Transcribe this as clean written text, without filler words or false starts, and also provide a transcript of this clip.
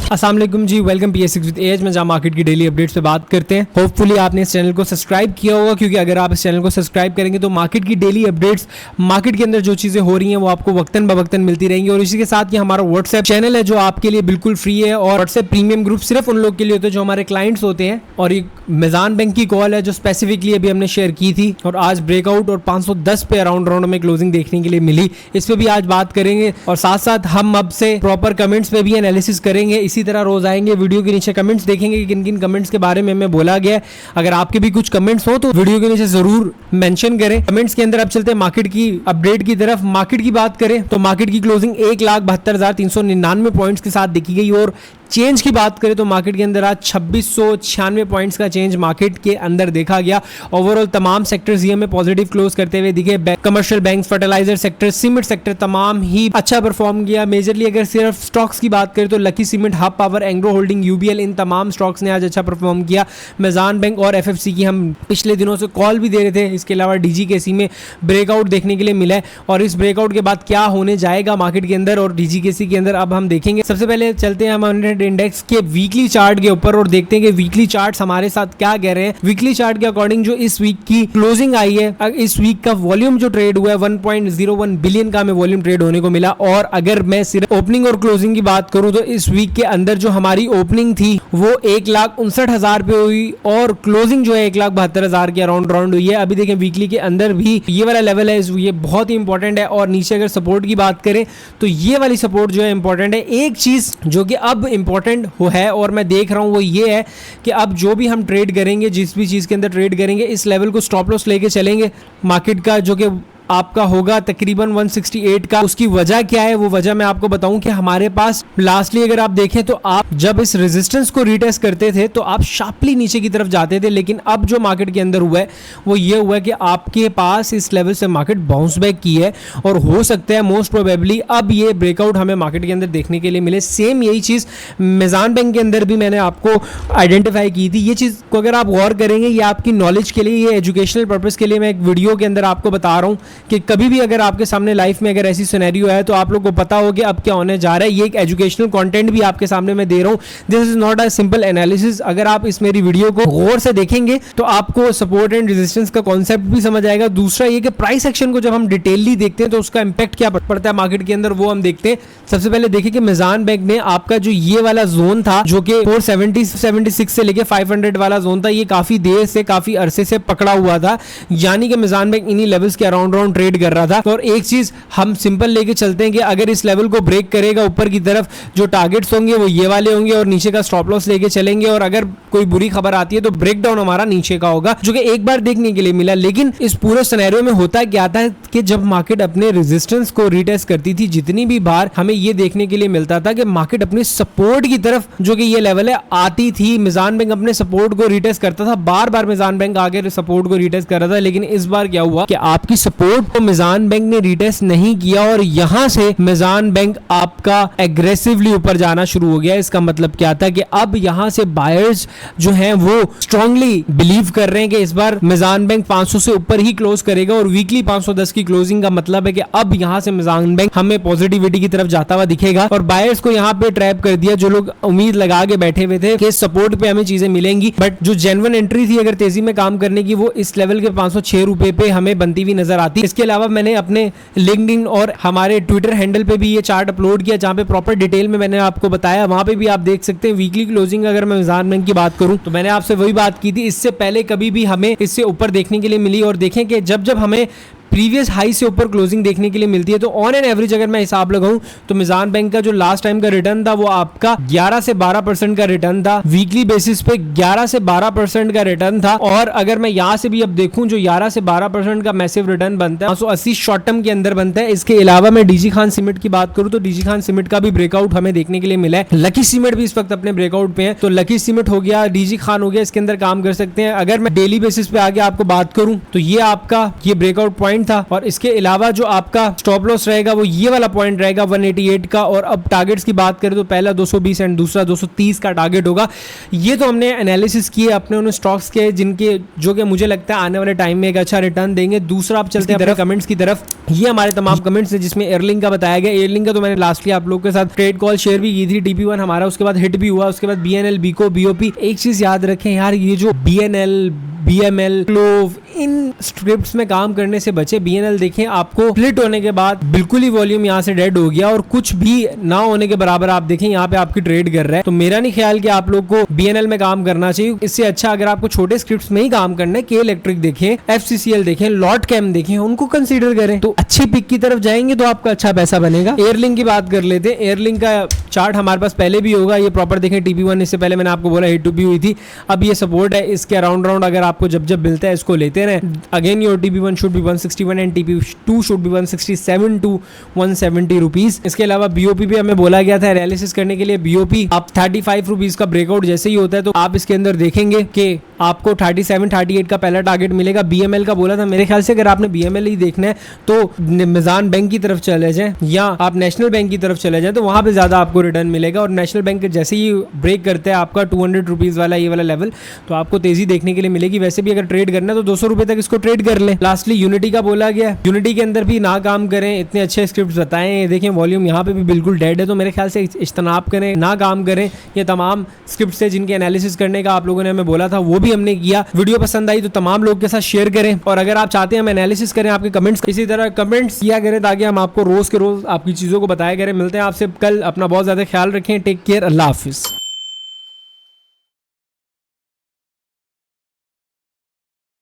अस्सलाम वालेकुम जी, welcome PS6 with as में, जहाँ मार्केट की डेली अपडेट्स पे बात करते हैं। होपफुली आपने इस चैनल को सब्सक्राइब किया होगा, क्योंकि अगर आप इस चैनल को सब्सक्राइब करेंगे तो मार्केट की डेली अपडेट्स, मार्केट के अंदर जो चीजें हो रही हैं वो आपको वक्तन बवक्तन मिलती रहेंगी। और इसी के साथ ये हमारा व्हाट्सएप चैनल है जो आपके लिए बिल्कुल फ्री है, और व्हाट्सएप प्रीमियम ग्रुप सिर्फ उन लोग के लिए होते हैं जो हमारे क्लाइंट्स होते हैं। और ये मिजान बैंक की कॉल है जो स्पेसिफिकली अभी हमने शेयर की थी, और आज ब्रेकआउट और 510 पे अराउंड में क्लोजिंग देखने के लिए मिली। इस पे भी आज बात करेंगे, और साथ साथ हम अब से प्रॉपर कमेंट्स पे भी एनालिसिस करेंगे। इसी तरह रोज आएंगे, वीडियो के नीचे कमेंट्स देखेंगे कि किन किन कमेंट्स के बारे में हमें बोला गया है। अगर आपके भी कुछ कमेंट्स हो तो वीडियो के नीचे जरूर मेंशन करें। कमेंट्स के अंदर अब चलते हैं मार्केट की अपडेट की तरफ। मार्केट की बात करें तो मार्केट की क्लोजिंग 1,72,399 पॉइंट्स के साथ देखी गई, और चेंज की बात करें तो मार्केट के अंदर आज 2696 पॉइंट्स का चेंज मार्केट के अंदर देखा गया। ओवरऑल तमाम सेक्टर्स ये हमें पॉजिटिव क्लोज करते हुए दिखे। Commercial bank, fertiliser sector, cement sector तमाम ही अच्छा परफॉर्म किया। मेजरली अगर सिर्फ स्टॉक्स की बात करें तो lucky cement, hub power, Engro holding, UBL, इन तमाम स्टॉक्स ने आज अच्छा परफॉर्म किया। मिजान बैंक और FFC की हम पिछले दिनों से कॉल भी दे रहे थे। इसके अलावा DGKC में ब्रेकआउट देखने के लिए मिला है, और इस ब्रेकआउट के बाद क्या होने जाएगा मार्केट के अंदर और DGKC के अंदर अब हम देखेंगे। सबसे पहले चलते हैं हम इंडेक्स के वीकली चार्ट के ऊपर और देखते हैं कि वीकली चार्ट्स हमारे साथ क्या कह रहे हैं। वीकली चार्ट के अकॉर्डिंग जो इस वीक की क्लोजिंग आई है, इस वीक का वॉल्यूम जो ट्रेड हुआ है 1.01 बिलियन का हमें वॉल्यूम ट्रेड होने को मिला। और अगर मैं सिर्फ ओपनिंग और क्लोजिंग की बात करूं तो इस वीक के अंदर जो हमारी ओपनिंग थी वो 1,59,000 पे हुई, और क्लोजिंग जो है 1,72,000 के अराउंड हुई है। अभी देखें वीकली के अंदर भी ये वाला लेवल है, ये बहुत ही इंपॉर्टेंट है। और नीचे अगर सपोर्ट की बात करें तो ये वाली सपोर्ट जो है इंपॉर्टेंट है। एक चीज जो कि अब इंपॉर्टेंट है और मैं देख रहा हूं वो ये है कि अब जो भी हम ट्रेड करेंगे, जिस भी चीज के अंदर ट्रेड करेंगे, इस लेवल को स्टॉप लॉस लेके चलेंगे मार्केट का, जो कि आपका होगा तकरीबन 168 का। उसकी वजह क्या है वो वजह मैं आपको बताऊं कि हमारे पास लास्टली अगर आप देखें तो आप जब इस रेजिस्टेंस को रीटेस्ट करते थे तो आप शार्पली नीचे की तरफ जाते थे, लेकिन अब जो मार्केट के अंदर हुआ है वो ये हुआ है कि आपके पास इस लेवल से मार्केट बाउंस बैक की है, और हो सकता है मोस्ट प्रोबेबली अब ये ब्रेकआउट हमें मार्केट के अंदर देखने के लिए मिले। सेम यही चीज मिजान बैंक के अंदर भी मैंने आपको आइडेंटिफाई की थी। ये चीज को अगर आप गौर करेंगे, ये आपकी नॉलेज के लिए, ये एजुकेशनल पर्पज के लिए मैं एक वीडियो के अंदर आपको बता रहा हूँ कि कभी भी अगर आपके सामने लाइफ में अगर ऐसी सिनेरियो है तो आप लोग को पता हो कि अब क्या होने जा रहा है। ये एक एजुकेशनल कंटेंट भी आपके सामने मैं दे रहा हूं। This is not a simple analysis. अगर आप इस मेरी वीडियो को गौर से देखेंगे तो आपको सपोर्ट एंड रेजिस्टेंस का कॉन्सेप्ट भी समझ आएगा। दूसरा ये कि प्राइस एक्शन को जब हम डिटेलली देखते हैं तो उसका इंपैक्ट क्या पड़ता है मार्केट के अंदर, वो हम देखते हैं। सबसे पहले देखिए कि मिजान बैंक ने आपका जो ये वाला जोन था जो कि 476 से लेके 500 वाला जोन था, ये काफी देर से, काफी अरसे से पकड़ा हुआ था, यानी कि मिजान बैंक इन्हीं लेवल्स के अराउंड ट्रेड कर रहा था। तो और एक चीज हम सिंपल लेके चलते हैं कि अगर इस लेवल को ब्रेक करेगा ऊपर की तरफ, जो टारगेट्स होंगे वो ये वाले होंगे, और नीचे का स्टॉप लॉस लेके चलेंगे। और अगर कोई बुरी खबर आती है तो ब्रेक डाउन हमारा नीचे का होगा, जो कि एक बार देखने के लिए मिला। लेकिन इस पूरे सिनेरियो में होता क्या था कि जब मार्केट अपने रेजिस्टेंस को रीटेस्ट करती थी, जितनी भी बार हमें ये देखने के लिए मिलता था कि मार्केट अपने सपोर्ट की तरफ, जो कि ये लेवल है, आती थी। मिजान बैंक अपने सपोर्ट को रीटेस्ट करता था, बार बार मिजान बैंक आगे सपोर्ट को रीटेस्ट कर रहा था। लेकिन इस बार क्या हुआ कि आपकी सपोर्ट को मिजान बैंक ने रीटेस्ट नहीं किया, और यहां से मिजान बैंक आपका एग्रेसिवली ऊपर जाना शुरू हो गया। इसका मतलब क्या था कि अब यहां से बायर्स जो हैं वो स्ट्रांगली बिलीव कर रहे हैं कि इस बार मिजान बैंक 500 से ऊपर ही क्लोज करेगा, और वीकली 510 की क्लोजिंग का मतलब है कि अब यहां से मिजान बैंक हमें पॉजिटिविटी की तरफ जाता हुआ दिखेगा। और बायर्स को यहां पे ट्रैप कर दिया, जो लोग उम्मीद लगा के बैठे हुए थे कि सपोर्ट पे हमें चीजें मिलेंगी, बट जो जेन्युइन एंट्री थी अगर तेजी में काम करने की, वो इस लेवल के 506 रुपए पे हमें बनती हुई नजर आती। इसके अलावा मैंने अपने लिंक्डइन और हमारे ट्विटर हैंडल पे भी ये चार्ट अपलोड किया, जहां पे प्रॉपर डिटेल में मैंने आपको बताया। वहां पे भी आप देख सकते हैं वीकली क्लोजिंग। अगर मैं मिजान बैंक की बात करूं तो मैंने आपसे वही बात की थी, इससे पहले कभी भी हमें इससे ऊपर देखने के लिए मिली। और देखें कि जब हमें प्रीवियस हाई से ऊपर क्लोजिंग देखने के लिए मिलती है तो ऑन एन एवरेज अगर मैं हिसाब लगाऊं तो मिजान बैंक का जो लास्ट टाइम का रिटर्न था वो आपका 11 से 12% का रिटर्न था। वीकली बेसिस पे 11 से 12% का रिटर्न था। और अगर मैं यहां से भी अब देखूं, जो 11 से 12% का मैसिव रिटर्न बनता है 580 शॉर्ट टर्म के अंदर बनता है। इसके अलावा मैं डीजी खान सीमेंट की बात करूं तो डीजी खान सीमेंट का भी ब्रेकआउट हमें देखने के लिए मिला है। लकी सीमेंट भी इस वक्त अपने ब्रेकआउट पे है, तो लकी सीमेंट हो गया, डीजी खान हो गया, इसके अंदर काम कर सकते हैं। अगर मैं डेली बेसिस पे आगे आपको बात करूं तो ये आपका ये ब्रेकआउट पॉइंट था। और इसके अलावा जो आपका स्टॉप लॉस रहेगा वो ये वाला पॉइंट रहेगा 188 का। और अब टारगेट्स की बात करें तो पहला 220 एंड दूसरा 230 का टारगेट होगा। ये तो हमने एनालिसिस किए अपने उन स्टॉक्स के जिनके जो कि मुझे लगता है आने वाले टाइम में एक अच्छा रिटर्न देंगे। दूसरा आप चलते हैं कमेंट्स की तरफ। ये हमारे तमाम कमेंट्स है जिसमें एयरलिंक का बताया गया। एयरलिंक का तो मैंने लास्टली आप लोगों के साथ ट्रेड कॉल शेयर भी की थी। TP1 हमारा उसके बाद हिट भी हुआ। उसके बाद BNL, BICO, BOP। एक चीज याद रखें यार, ये जो BNL, BML, क्लोव, इन स्क्रिप्ट्स में काम करने से बचे। BNL देखें, आपको स्प्लिट होने के बाद बिल्कुल ही वॉल्यूम यहाँ से डेड हो गया और कुछ भी ना होने के बराबर आप देखें यहाँ पे आपकी ट्रेड कर रहा है। तो मेरा नहीं ख्याल कि आप लोग को BNL में काम करना चाहिए। इससे अच्छा अगर आपको छोटे स्क्रिप्ट्स में ही काम करना है, K इलेक्ट्रिक देखें, FCCL देखें, लॉट कैम देखें, उनको कंसीडर करें तो अच्छी पिक की तरफ जाएंगे तो आपका अच्छा पैसा बनेगा। एयरलिंक की बात कर लेते हैं। एयरलिंक का चार्ट हमारे पास पहले भी होगा। ये प्रॉपर देखें TP1 इससे पहले मैंने आपको बोला हिट भी हुई थी। अब ये सपोर्ट है, इसके अराउंड अगर आपको जब जब मिलता है इसको लेते रहे। Again your TP1 should be 161 and TP2 should be 167 to 170 rupees. इसके अलावा BOP भी हमें बोला गया था एनालिसिस करने के लिए। BOP अब 35 रुपीज का ब्रेकआउट जैसे ही होता है तो आप इसके अंदर देखेंगे कि आपको 37-38 का पहला टारगेट मिलेगा। BML का बोला था, मेरे ख्याल से अगर आपने BML ही देखना है तो मिजान बैंक की तरफ चले जाएं या आप नेशनल बैंक की तरफ चले जाएं तो वहां पे ज्यादा आपको रिटर्न मिलेगा। और नेशनल बैंक जैसे ही ब्रेक करते हैं आपका 200 रुपीज वाला ये वाला लेवल तो आपको तेजी देखने के लिए मिलेगी। वैसे भी अगर ट्रेड करना है तो 200 रुपए तक इसको ट्रेड कर लें। लास्टली यूनिटी का बोला गया, यूनिटी के अंदर भी ना काम करें। इतने अच्छे स्क्रिप्ट बताएं, देखें वॉल्यूम यहाँ पे भी बिल्कुल डेड है तो मेरे ख्याल से इज्तनाब करें, ना काम करें। ये तमाम स्क्रिप्ट है जिनके एनालिसिस करने का आप लोगों ने हमें बोला था, वो भी हमने किया। वीडियो पसंद आई तो तमाम लोग के साथ शेयर करें और अगर आप चाहते हैं हम एनालिसिस करें आपके कमेंट्स इसी तरह कमेंट्स किया करें ताकि हम आपको रोज के रोज आपकी चीजों को बताया करें। मिलते हैं आपसे कल। अपना बहुत ज्यादा ख्याल रखें। Take care. अल्लाह हाफिज।